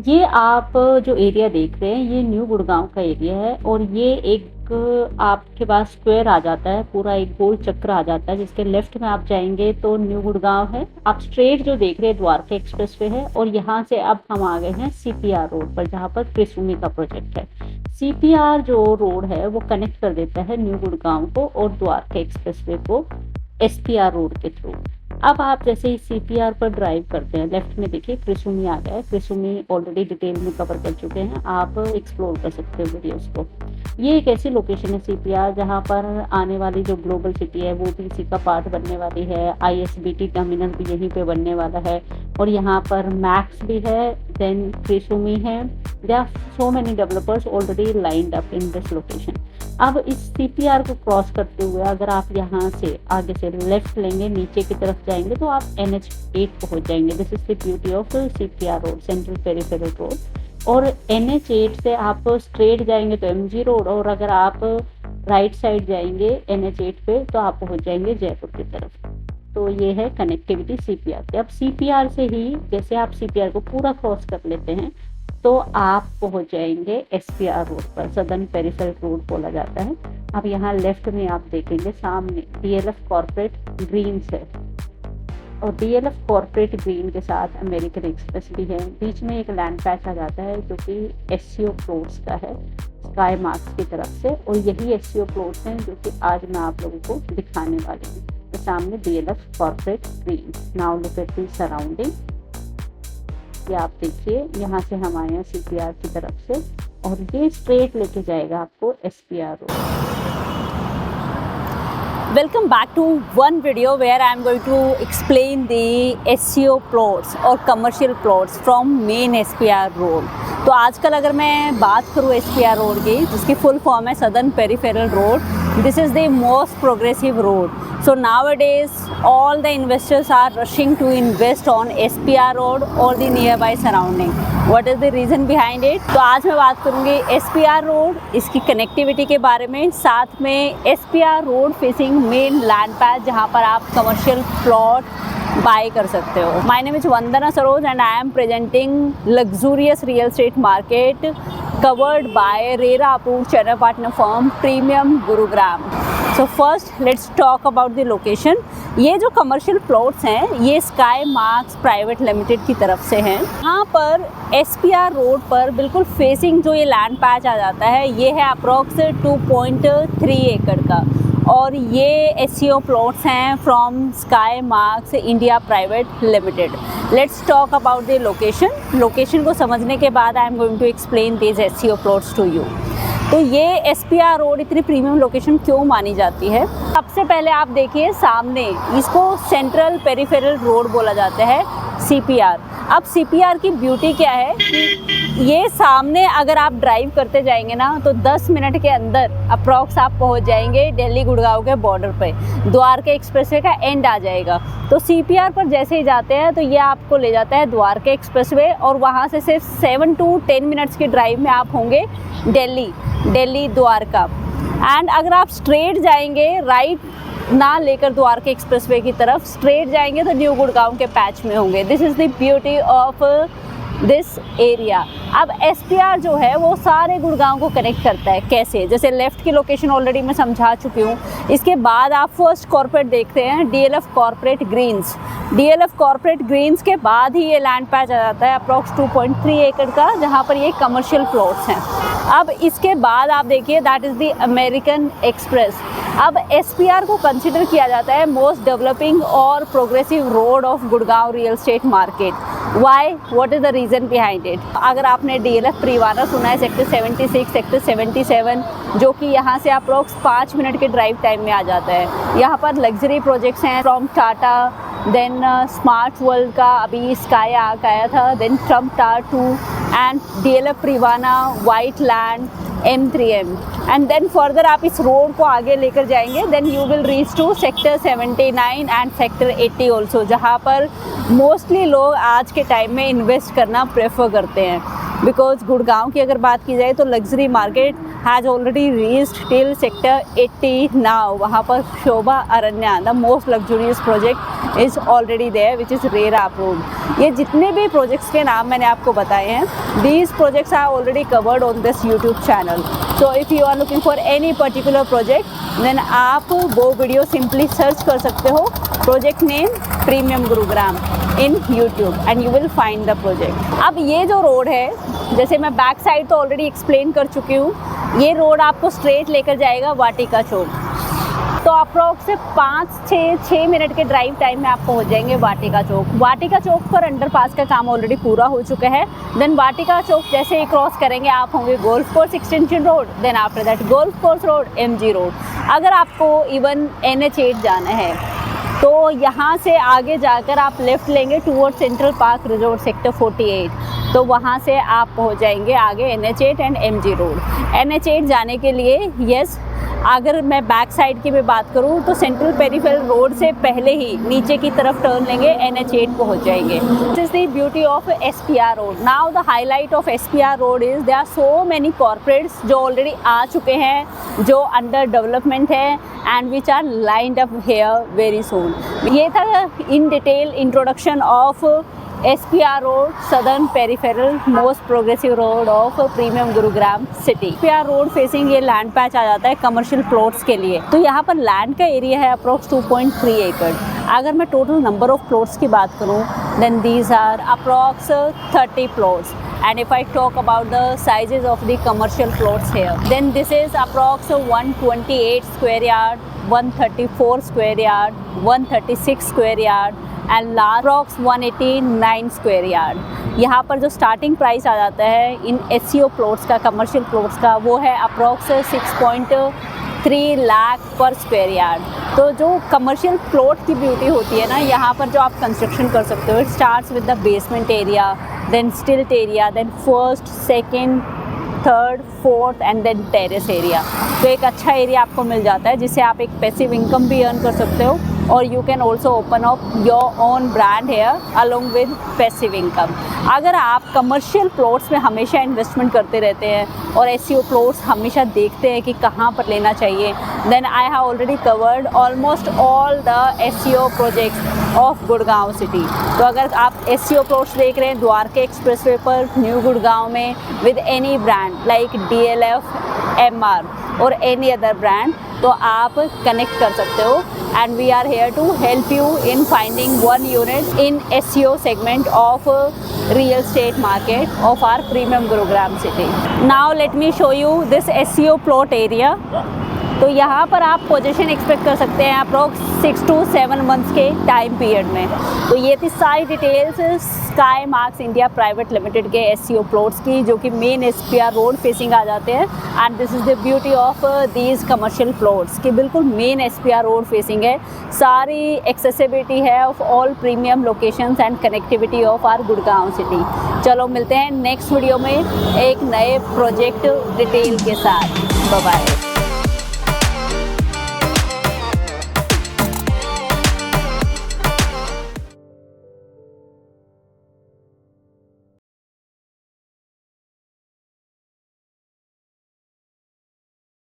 ये आप जो एरिया देख रहे हैं, ये न्यू गुड़गांव का एरिया है और ये एक आपके पास स्क्वायर आ जाता है, पूरा एक गोल चक्र आ जाता है, जिसके लेफ्ट में आप जाएंगे तो न्यू गुड़गांव है। आप स्ट्रेट जो देख रहे हैं द्वारका एक्सप्रेस वे है और यहाँ से अब हम आ गए हैं सीपीआर रोड पर, जहाँ पर त्रिशुमी का प्रोजेक्ट है। सीपीआर जो रोड है वो कनेक्ट कर देता है न्यू गुड़गांव को और द्वारका एक्सप्रेस वे को एसपीआर रोड के थ्रू। अब आप जैसे ही सीपीआर पर ड्राइव करते हैं, लेफ्ट में देखिए त्रिशुमी आ गया है। त्रिशुमी ऑलरेडी डिटेल में कवर कर चुके हैं, आप एक्सप्लोर कर सकते हो वीडियोस को। ये एक ऐसी लोकेशन है सीपीआर जहाँ पर आने वाली जो ग्लोबल सिटी है वो भी इसी का पार्ट बनने वाली है। आईएसबीटी टर्मिनल भी यहीं पे बनने वाला है और यहाँ पर मैक्स भी है, देन त्रिशुमी है। There are so many developers already lined up in this location. अब इस सीपीआर को क्रॉस करते हुए अगर आप यहाँ से आगे से लेफ्ट लेंगे, नीचे की तरफ जाएंगे तो आप NH8 पहुंच जाएंगे। This is the beauty of CPR road, central peripheral road. और NH8 से आप स्ट्रेट जाएंगे तो MG रोड, और अगर आप राइट साइड जाएंगे NH8 पे तो आप पहुंच जाएंगे जयपुर की तरफ। तो ये है कनेक्टिविटी सीपीआर से। अब सीपीआर से ही जैसे आप सीपीआर को पूरा क्रॉस कर लेते हैं तो आप पहुंच जाएंगे एसपीआर रोड पर, सदर्न पेरिफेरल रोड बोला जाता है। अब यहाँ लेफ्ट में आप देखेंगे सामने DLF कॉर्पोरेट ग्रीन्स है और DLF कॉर्पोरेट ग्रीन के साथ अमेरिकन एक्सप्रेस भी है। बीच में एक लैंड पैच आ जाता है जो कि SCO प्लॉट्स का है, स्काई मार्क्स की तरफ से, और यही SCO प्लॉट्स हैं जो कि आज मैं आप लोगों को दिखाने वाली हूँ। तो सामने DLF corporate green. Now look at the surrounding. ये आप देखिए, यहाँ से हम आए हैं सीपीआर की तरफ से और ये स्ट्रेट लेके जाएगा आपको SPR road. Welcome back to one video where I am going to explain the SCO plots or commercial plots from main SPR road। तो आजकल अगर मैं बात करूँ SPR रोड की, जिसकी फुल फॉर्म है southern peripheral road, this is the most progressive road. So nowadays all the investors are rushing to invest on SPR road or the nearby surrounding. What is the reason behind it? तो आज मैं बात करूँगी SPR road, इसकी connectivity के बारे में, साथ में SPR road facing main land patch जहाँ पर आप कमर्शियल प्लॉट बाय कर सकते हो। My name is Vandana Saroj and I am presenting luxurious real estate market covered by RERA approved channel partner firm Premium Gurugram। So first let's talk about the location। ये जो commercial plots हैं ये sky marks private limited की तरफ से हैं। यहाँ पर SPR रोड पर बिल्कुल फेसिंग जो ये लैंड पैच आ जाता है ये है अप्रॉक्स 2.3 एकड़ का, और ये SCO प्लॉट्स हैं from Sky Marks India private limited. Let's talk about the location. Location को समझने के बाद I am going to explain this SCO plots to you. तो ये SPR रोड इतनी प्रीमियम लोकेशन क्यों मानी जाती है? सबसे पहले आप देखिए सामने, इसको सेंट्रल पेरिफेरल रोड बोला जाता है CPR। अब CPR की ब्यूटी क्या है कि ये सामने अगर आप ड्राइव करते जाएंगे ना तो 10 मिनट के अंदर अप्रॉक्स आप पहुंच जाएंगे दिल्ली गुड़गांव के बॉर्डर पे। द्वारका एक्सप्रेसवे का एंड आ जाएगा, तो CPR पर जैसे ही जाते हैं तो ये आपको ले जाता है द्वारका एक्सप्रेसवे और वहाँ से सिर्फ 7 to 10 मिनट्स की ड्राइव में आप होंगे दिल्ली द्वारका। एंड अगर आप स्ट्रेट जाएंगे, राइट ना लेकर द्वारका एक्सप्रेसवे की तरफ स्ट्रेट जाएंगे तो न्यू गुड़गांव के पैच में होंगे। This is the beauty of this area. अब SPR जो है वो सारे गुड़गांव को कनेक्ट करता है। कैसे? जैसे लेफ़्ट की लोकेशन ऑलरेडी मैं समझा चुकी हूँ। इसके बाद आप फर्स्ट कॉर्पोरेट देखते हैं DLF Corporate Greens. DLF Corporate Greens के बाद ही ये लैंड पैच आ जाता है अप्रॉक्स 2.3 एकड़ का, जहाँ पर ये कमर्शियल प्लॉट्स हैं। अब इसके बाद आप देखिए that is the American Express. अब SPR को कंसिडर किया जाता है मोस्ट डेवलपिंग और progressive road of Gurgaon real estate market. Why? What is the reason behind it? अगर आपने DLF प्रीवाना सुना है, सेक्टर 76, सेक्टर 77, जो कि यहाँ से अप्रॉक्स 5 मिनट के ड्राइव टाइम में आ जाता है। यहाँ पर लग्जरी प्रोजेक्ट्स हैं from Tata, then Smart World का अभी स्काई आर्क आया था, then Trump Tower 2 and DLF Privana, White Land, M3M। And then further आप इस रोड को आगे लेकर जाएंगे, then you will reach to sector 79 and sector 80 also, जहाँ पर मोस्टली लोग आज के टाइम में इन्वेस्ट करना प्रेफर करते हैं। बिकॉज गुड़गांव की अगर बात की जाए तो luxury market has already reached till sector 80 now. वहाँ पर Sobha Aranya the most luxurious project is already there which is RERA approved. ये जितने भी प्रोजेक्ट्स के नाम मैंने आपको बताए हैं, these projects are already covered on this YouTube channel. So if you are looking for any particular project then आप वो वीडियो सिंपली सर्च कर सकते हो, project name premium Gurugram in YouTube and you will find the project. अब ये जो road है, जैसे मैं बैक साइड तो ऑलरेडी एक्सप्लेन कर चुकी हूँ, ये रोड आपको स्ट्रेट लेकर जाएगा वाटिका चौक। तो अप्रॉक्स 5-6 मिनट के ड्राइव टाइम में आप पहुंच जाएंगे वाटिका चौक। वाटिका चौक पर अंडरपास का काम ऑलरेडी पूरा हो चुका है। देन वाटिका चौक जैसे ही क्रॉस करेंगे आप होंगे golf course extension road, then after that golf course road, MG road. अगर आपको इवन NH8 जाना है तो यहाँ से आगे जाकर आप लेफ़्ट लेंगे toward central park resort sector 48, तो वहाँ से आप पहुँच जाएंगे आगे NH8 and MG road. NH8 जाने के लिए यस, अगर मैं बैक साइड की भी बात करूँ तो सेंट्रल पेरिफेरल रोड से पहले ही नीचे की तरफ टर्न लेंगे, NH8 पहुँच जाएंगे। This is the beauty of SPR road. Now the highlight of SPR road is there are so many corporates जो ऑलरेडी आ चुके हैं, जो अंडर डेवलपमेंट है and which are lined up here very soon. ये था in detail introduction of SPR road, southern peripheral most progressive road of premium Gurugram city. SPR road facing ये land patch आ जाता है कमर्शियल प्लॉट्स के लिए। तो यहाँ पर लैंड का एरिया है अप्रोक्स 2.3 एकड़। अगर मैं टोटल नंबर ऑफ प्लॉट्स की बात करूँ then these are approx 30 plots. And if I talk about the sizes of the commercial plots here, then this is approx 128 square yard, 134 square yard, 136 square yard and large approx 189 square yard। यहाँ पर जो starting price आ जाता है इन SEO plots का, commercial plots का, वो है approx 6.3 lakh पर स्क्वायर यार्ड। तो जो कमर्शियल प्लॉट की ब्यूटी होती है ना, यहाँ पर जो आप कंस्ट्रक्शन कर सकते हो, it starts with the basement area, then stilt area, then first, second, third, fourth and then terrace area. तो एक अच्छा एरिया आपको मिल जाता है जिससे आप एक पैसिव इनकम भी अर्न कर सकते हो और you can also open up your own brand here along with passive income. अगर आप कमर्शियल प्लॉट्स में हमेशा इन्वेस्टमेंट करते रहते हैं और SEO प्लॉट्स हमेशा देखते हैं कि कहाँ पर लेना चाहिए, then I have already covered almost all the SEO projects of Gurgaon city. तो अगर आप SEO प्लॉट्स देख रहे हैं द्वारका एक्सप्रेसवे पर न्यू गुड़गांव में with any brand like DLF, MR और एनी अदर ब्रांड, तो आप कनेक्ट कर सकते हो and we are here to help you in finding one unit in SEO segment of real estate market of our premium Gurugram city. Now let me show you this SEO plot area. तो यहाँ पर आप position expect कर सकते हैं approx 6 to 7 months के time period में। तो ये थी सारी details sky Marks India private limited के SEO प्लॉट्स की, जो कि मेन SPR रोड फेसिंग आ जाते हैं। And this is the beauty of these commercial plots कि बिल्कुल मेन SPR रोड फेसिंग है, सारी एक्सेसिबिलिटी है of all premium locations and connectivity of our Gurgaon city. चलो मिलते हैं नेक्स्ट वीडियो में एक नए प्रोजेक्ट डिटेल के साथ। Bye bye.